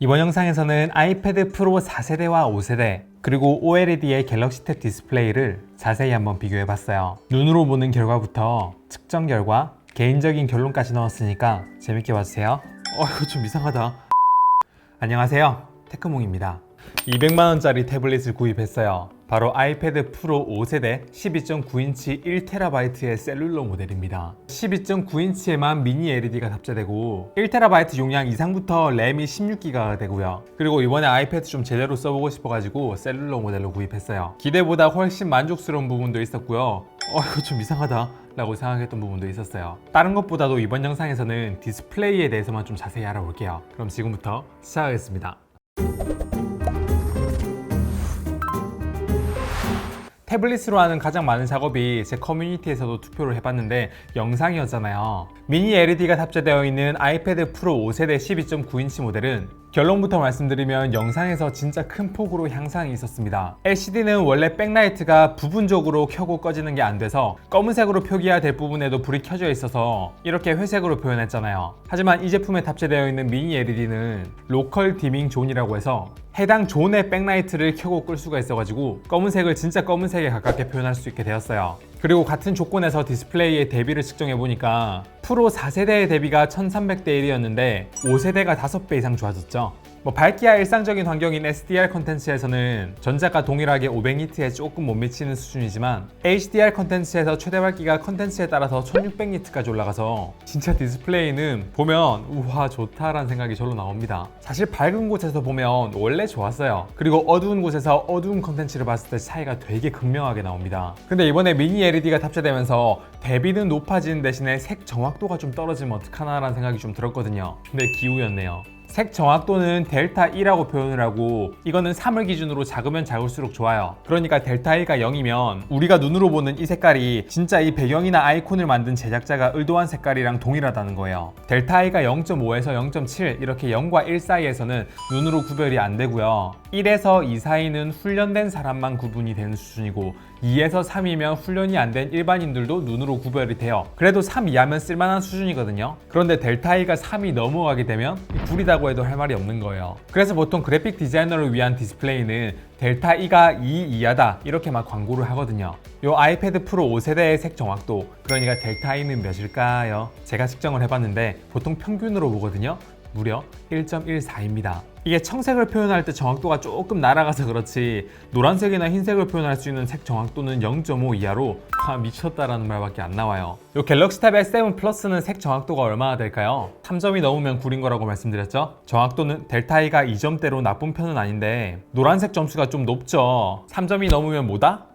이번 영상에서는 아이패드 프로 4세대와 5세대 그리고 OLED의 갤럭시 탭 디스플레이를 자세히 한번 비교해봤어요. 눈으로 보는 결과부터 측정 결과, 개인적인 결론까지 넣었으니까 재밌게 봐주세요. 이거 좀 이상하다. 안녕하세요, 테크몽입니다. 200만원짜리 태블릿을 구입했어요. 바로 아이패드 프로 5세대 12.9인치 1TB의 셀룰러 모델입니다. 12.9인치에만 미니 LED가 탑재되고 1TB 용량 이상부터 램이 16기가가 되고요. 그리고 이번에 아이패드 좀 제대로 써보고 싶어가지고 셀룰러 모델로 구입했어요. 기대보다 훨씬 만족스러운 부분도 있었고요. 이거 좀 이상하다 라고 생각했던 부분도 있었어요. 다른 것보다도 이번 영상에서는 디스플레이에 대해서만 좀 자세히 알아볼게요. 그럼 지금부터 시작하겠습니다. 태블릿으로 하는 가장 많은 작업이 제 커뮤니티에서도 투표를 해봤는데 영상이었잖아요. 미니 LED가 탑재되어 있는 아이패드 프로 5세대 12.9인치 모델은 결론부터 말씀드리면 영상에서 진짜 큰 폭으로 향상이 있었습니다. LCD는 원래 백라이트가 부분적으로 켜고 꺼지는 게 안 돼서 검은색으로 표기해야 될 부분에도 불이 켜져 있어서 이렇게 회색으로 표현했잖아요. 하지만 이 제품에 탑재되어 있는 미니 LED는 로컬 디밍 존이라고 해서 해당 존의 백라이트를 켜고 끌 수가 있어가지고 검은색을 진짜 검은색에 가깝게 표현할 수 있게 되었어요. 그리고 같은 조건에서 디스플레이의 대비를 측정해보니까 프로 4세대의 대비가 1300대 1이었는데 5세대가 5배 이상 좋아졌죠. 밝기야 일상적인 환경인 SDR 컨텐츠에서는 전작과 동일하게 500니트에 조금 못 미치는 수준이지만 HDR 컨텐츠에서 최대 밝기가 컨텐츠에 따라서 1600니트까지 올라가서 진짜 디스플레이는 보면 우와 좋다라는 생각이 절로 나옵니다. 사실 밝은 곳에서 보면 원래 좋았어요. 그리고 어두운 곳에서 어두운 컨텐츠를 봤을 때 차이가 되게 극명하게 나옵니다. 근데 이번에 미니 LED가 탑재되면서 대비는 높아지는 대신에 색 정확도가 좀 떨어지면 어떡하나 라는 생각이 좀 들었거든요. 근데 기우였네요. 색 정확도는 델타 2라고 표현을 하고 이거는 3을 기준으로 작으면 작을수록 좋아요. 그러니까 델타 2가 0이면 우리가 눈으로 보는 이 색깔이 진짜 이 배경이나 아이콘을 만든 제작자가 의도한 색깔이랑 동일하다는 거예요. 델타 2가 0.5에서 0.7 이렇게 0과 1 사이에서는 눈으로 구별이 안 되고요. 1에서 2 사이는 훈련된 사람만 구분이 되는 수준이고 2에서 3이면 훈련이 안 된 일반인들도 눈으로 구별이 돼요. 그래도 3 이하면 쓸만한 수준이거든요. 그런데 델타 2가 3이 넘어가게 되면 구리다고 해도 할 말이 없는 거예요. 그래서 보통 그래픽 디자이너를 위한 디스플레이는 델타 2가 2 이하다 이렇게 막 광고를 하거든요. 요 아이패드 프로 5세대의 색 정확도, 그러니까 델타 2는 몇일까요? 제가 측정을 해봤는데 보통 평균으로 보거든요. 무려 1.14입니다. 이게 청색을 표현할 때 정확도가 조금 날아가서 그렇지 노란색이나 흰색을 표현할 수 있는 색 정확도는 0.5 이하로 미쳤다라는 말밖에 안 나와요. 요 갤럭시 탭 S7 플러스는 색 정확도가 얼마나 될까요? 3점이 넘으면 구린 거라고 말씀드렸죠? 정확도는 델타 2가 2점대로 나쁜 편은 아닌데 노란색 점수가 좀 높죠? 3점이 넘으면 뭐다?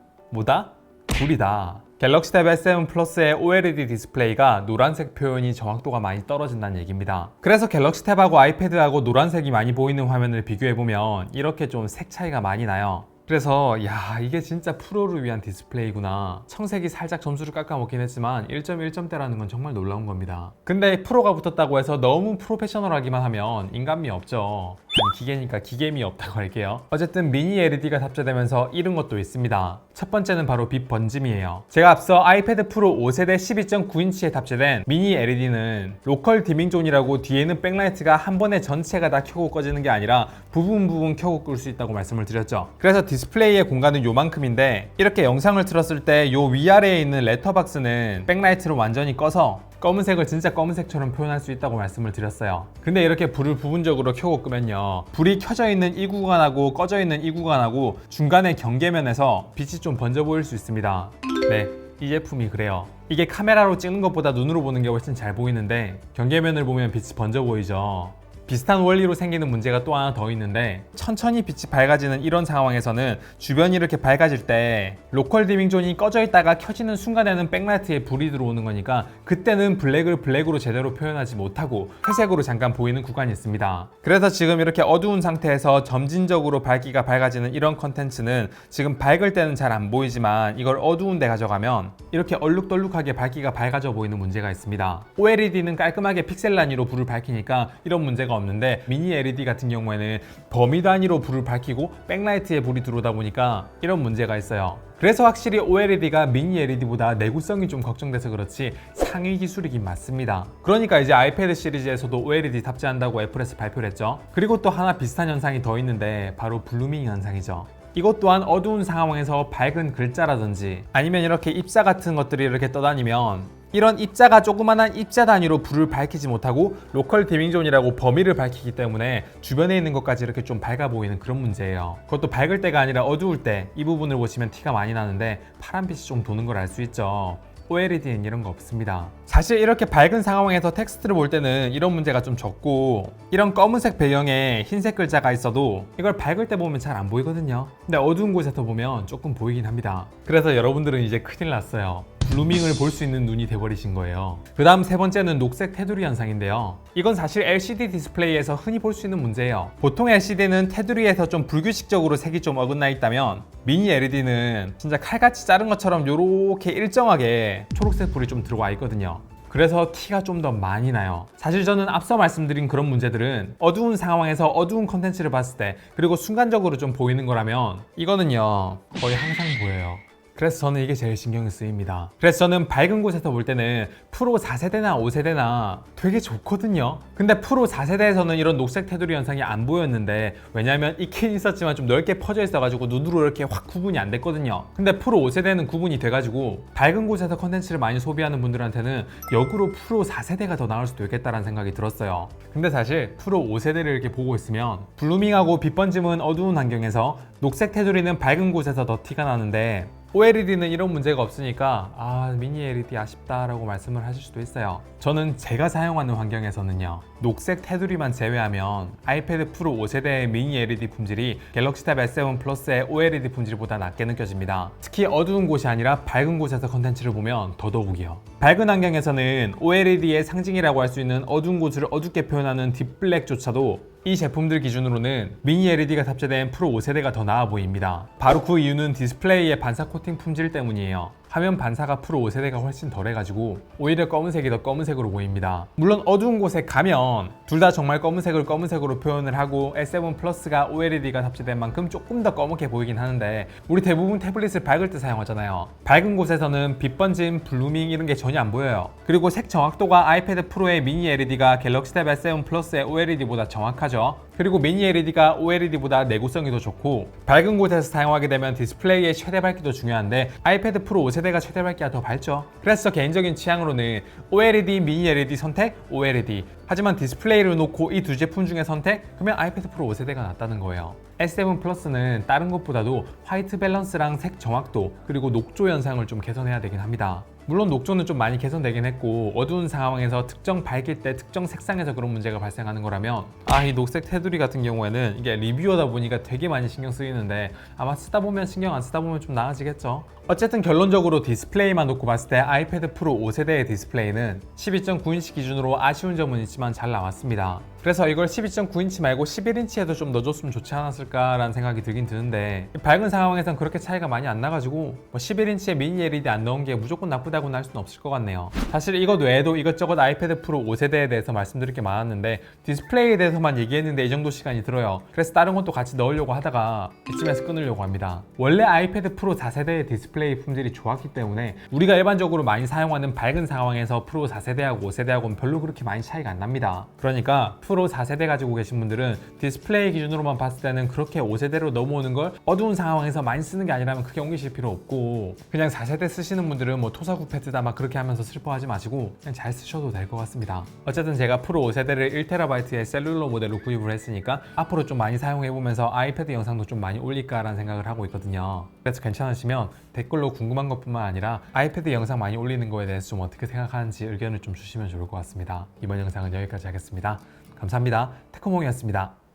구리다. 갤럭시 탭 S7 플러스의 OLED 디스플레이가 노란색 표현이 정확도가 많이 떨어진다는 얘기입니다. 그래서 갤럭시 탭하고 아이패드하고 노란색이 많이 보이는 화면을 비교해보면 이렇게 좀 색 차이가 많이 나요. 그래서 이게 진짜 프로를 위한 디스플레이구나. 청색이 살짝 점수를 깎아먹긴 했지만 1.1점대라는 건 정말 놀라운 겁니다. 근데 프로가 붙었다고 해서 너무 프로페셔널하기만 하면 인간미 없죠. 기계니까 기계미 없다고 할게요. 어쨌든 미니 LED가 탑재되면서 잃은 것도 있습니다. 첫 번째는 바로 빛 번짐이에요. 제가 앞서 아이패드 프로 5세대 12.9인치에 탑재된 미니 LED는 로컬 디밍 존이라고 뒤에는 백라이트가 한 번에 전체가 다 켜고 꺼지는 게 아니라 부분 켜고 끌 수 있다고 말씀을 드렸죠. 그래서 디스플레이의 공간은 요만큼인데 이렇게 영상을 틀었을 때 요 위아래에 있는 레터박스는 백라이트로 완전히 꺼서 검은색을 진짜 검은색처럼 표현할 수 있다고 말씀을 드렸어요. 근데 이렇게 불을 부분적으로 켜고 끄면요, 불이 켜져 있는 이 구간하고 꺼져 있는 이 구간하고 중간에 경계면에서 빛이 좀 번져 보일 수 있습니다. 네, 이 제품이 그래요. 이게 카메라로 찍는 것보다 눈으로 보는 게 훨씬 잘 보이는데 경계면을 보면 빛이 번져 보이죠. 비슷한 원리로 생기는 문제가 또 하나 더 있는데 천천히 빛이 밝아지는 이런 상황에서는 주변이 이렇게 밝아질 때 로컬 디밍 존이 꺼져 있다가 켜지는 순간에는 백라이트에 불이 들어오는 거니까 그때는 블랙을 블랙으로 제대로 표현하지 못하고 회색으로 잠깐 보이는 구간이 있습니다. 그래서 지금 이렇게 어두운 상태에서 점진적으로 밝기가 밝아지는 이런 컨텐츠는 지금 밝을 때는 잘 안 보이지만 이걸 어두운 데 가져가면 이렇게 얼룩덜룩하게 밝기가 밝아져 보이는 문제가 있습니다. OLED는 깔끔하게 픽셀 단위로 불을 밝히니까 이런 문제가 없는데 미니 LED 같은 경우에는 범위 단위로 불을 밝히고 백라이트에 불이 들어오다 보니까 이런 문제가 있어요. 그래서 확실히 OLED가 미니 LED보다 내구성이 좀 걱정돼서 그렇지 상위 기술이긴 맞습니다. 그러니까 이제 아이패드 시리즈에서도 OLED 탑재한다고 애플에서 발표를 했죠. 그리고 또 하나 비슷한 현상이 더 있는데 바로 블루밍 현상이죠. 이것 또한 어두운 상황에서 밝은 글자라든지 아니면 이렇게 입자 같은 것들이 이렇게 떠다니면 이런 입자가 조그만한 입자 단위로 불을 밝히지 못하고 로컬 디밍 존이라고 범위를 밝히기 때문에 주변에 있는 것까지 이렇게 좀 밝아 보이는 그런 문제예요. 그것도 밝을 때가 아니라 어두울 때 이 부분을 보시면 티가 많이 나는데 파란빛이 좀 도는 걸 알 수 있죠. OLED는 이런 거 없습니다. 사실 이렇게 밝은 상황에서 텍스트를 볼 때는 이런 문제가 좀 적고 이런 검은색 배경에 흰색 글자가 있어도 이걸 밝을 때 보면 잘 안 보이거든요. 근데 어두운 곳에서 보면 조금 보이긴 합니다. 그래서 여러분들은 이제 큰일 났어요. 블루밍을 볼 수 있는 눈이 돼버리신 거예요. 그 다음 세 번째는 녹색 테두리 현상인데요. 이건 사실 LCD 디스플레이에서 흔히 볼 수 있는 문제예요. 보통 LCD는 테두리에서 좀 불규칙적으로 색이 좀 어긋나 있다면 미니 LED는 진짜 칼같이 자른 것처럼 이렇게 일정하게 초록색 불이 좀 들어와 있거든요. 그래서 티가 좀 더 많이 나요. 사실 저는 앞서 말씀드린 그런 문제들은 어두운 상황에서 어두운 컨텐츠를 봤을 때 그리고 순간적으로 좀 보이는 거라면 이거는요 거의 항상 보여요. 그래서 저는 이게 제일 신경이 쓰입니다. 그래서 저는 밝은 곳에서 볼 때는 프로 4세대나 5세대나 되게 좋거든요. 근데 프로 4세대에서는 이런 녹색 테두리 현상이 안 보였는데 왜냐면 있긴 있었지만 좀 넓게 퍼져 있어가지고 눈으로 이렇게 확 구분이 안 됐거든요. 근데 프로 5세대는 구분이 돼가지고 밝은 곳에서 컨텐츠를 많이 소비하는 분들한테는 역으로 프로 4세대가 더 나을 수도 있겠다라는 생각이 들었어요. 근데 사실 프로 5세대를 이렇게 보고 있으면 블루밍하고 빛 번짐은 어두운 환경에서 녹색 테두리는 밝은 곳에서 더 티가 나는데 OLED는 이런 문제가 없으니까 미니 LED 아쉽다라고 말씀을 하실 수도 있어요. 저는 제가 사용하는 환경에서는요 녹색 테두리만 제외하면 아이패드 프로 5세대의 미니 LED 품질이 갤럭시 탭 S7 플러스의 OLED 품질보다 낮게 느껴집니다. 특히 어두운 곳이 아니라 밝은 곳에서 컨텐츠를 보면 더더욱이요. 밝은 환경에서는 OLED의 상징이라고 할 수 있는 어두운 곳을 어둡게 표현하는 딥블랙조차도 이 제품들 기준으로는 미니 LED가 탑재된 프로 5세대가 더 나아 보입니다. 바로 그 이유는 디스플레이의 반사 코팅 품질 때문이에요. 화면 반사가 프로 5세대가 훨씬 덜해가지고 오히려 검은색이 더 검은색으로 보입니다. 물론 어두운 곳에 가면 둘 다 정말 검은색을 검은색으로 표현을 하고 S7 플러스가 OLED가 탑재된 만큼 조금 더 검게 보이긴 하는데 우리 대부분 태블릿을 밝을 때 사용하잖아요. 밝은 곳에서는 빛 번짐, 블루밍 이런 게 전혀 안 보여요. 그리고 색 정확도가 아이패드 프로의 미니 LED가 갤럭시 탭 S7 플러스의 OLED보다 정확하죠. 그리고 미니 LED가 OLED보다 내구성이 더 좋고 밝은 곳에서 사용하게 되면 디스플레이의 최대 밝기도 중요한데 아이패드 프로 5세대가 최대 밝기가 더 밝죠. 그래서 개인적인 취향으로는 OLED, 미니 LED 선택, OLED. 하지만 디스플레이를 놓고 이 두 제품 중에 선택? 그러면 아이패드 프로 5세대가 낫다는 거예요. S7 플러스는 다른 것보다도 화이트 밸런스랑 색 정확도 그리고 녹조 현상을 좀 개선해야 되긴 합니다. 물론 녹조는 좀 많이 개선되긴 했고 어두운 상황에서 특정 밝힐 때 특정 색상에서 그런 문제가 발생하는 거라면 이 녹색 테두리 같은 경우에는 이게 리뷰어다 보니까 되게 많이 신경 쓰이는데 아마 쓰다 보면 신경 안 쓰다 보면 좀 나아지겠죠. 어쨌든 결론적으로 디스플레이만 놓고 봤을 때 아이패드 프로 5세대의 디스플레이는 12.9인치 기준으로 아쉬운 점은 있지만 잘 나왔습니다. 그래서 이걸 12.9인치 말고 11인치에도 좀 넣어줬으면 좋지 않았을까라는 생각이 들긴 드는데 밝은 상황에선 그렇게 차이가 많이 안 나가지고 11인치에 미니 LED 안 넣은 게 무조건 나쁘다고는 할 수는 없을 것 같네요. 사실 이것 외에도 이것저것 아이패드 프로 5세대에 대해서 말씀드릴 게 많았는데 디스플레이에 대해서만 얘기했는데 이 정도 시간이 들어요. 그래서 다른 것도 같이 넣으려고 하다가 이쯤에서 끊으려고 합니다. 원래 아이패드 프로 4세대의 디스플레이 품질이 좋았기 때문에 우리가 일반적으로 많이 사용하는 밝은 상황에서 프로 4세대하고 5세대하고는 별로 그렇게 많이 차이가 안 납니다. 그러니까 프로 4세대 가지고 계신 분들은 디스플레이 기준으로만 봤을 때는 그렇게 5세대로 넘어오는 걸 어두운 상황에서 많이 쓰는 게 아니라면 크게 옮기실 필요 없고 그냥 4세대 쓰시는 분들은 뭐 토사구 패드다 막 그렇게 하면서 슬퍼하지 마시고 그냥 잘 쓰셔도 될 것 같습니다. 어쨌든 제가 프로 5세대를 1TB의 셀룰러 모델로 구입을 했으니까 앞으로 좀 많이 사용해보면서 아이패드 영상도 좀 많이 올릴까라는 생각을 하고 있거든요. 그래서 괜찮으시면 댓글로 궁금한 것뿐만 아니라 아이패드 영상 많이 올리는 거에 대해서 좀 어떻게 생각하는지 의견을 좀 주시면 좋을 것 같습니다. 이번 영상은 여기까지 하겠습니다. 감사합니다. 태코몽이었습니다.